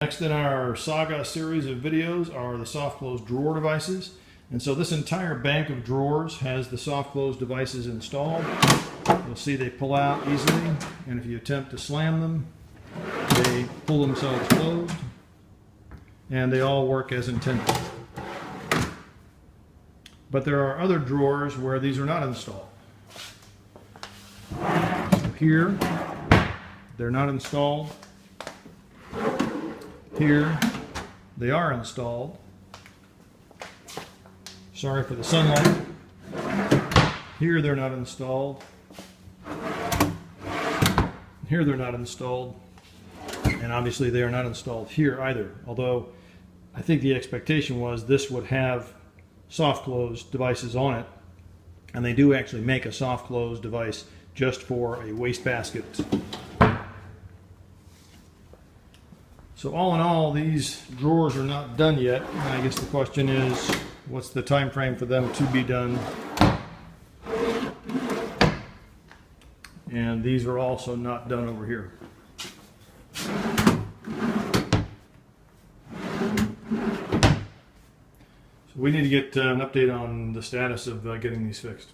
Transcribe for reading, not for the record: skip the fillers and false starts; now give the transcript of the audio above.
Next in our saga series of videos are the soft close drawer devices. And so this entire bank of drawers has the soft close devices installed. You'll see they pull out easily, and if you attempt to slam them, they pull themselves closed, and they all work as intended. But there are other drawers where these are not installed. So here, they're not installed. Here, they are installed. Sorry for the sunlight. Here, they're not installed. Here, they're not installed. And obviously, they are not installed here either. Although, I think the expectation was this would have soft close devices on it. And they do actually make a soft close device just for a wastebasket. So all in all, these drawers are not done yet. And I guess the question is, what's the time frame for them to be done? And these are also not done over here. So we need to get an update on the status of getting these fixed.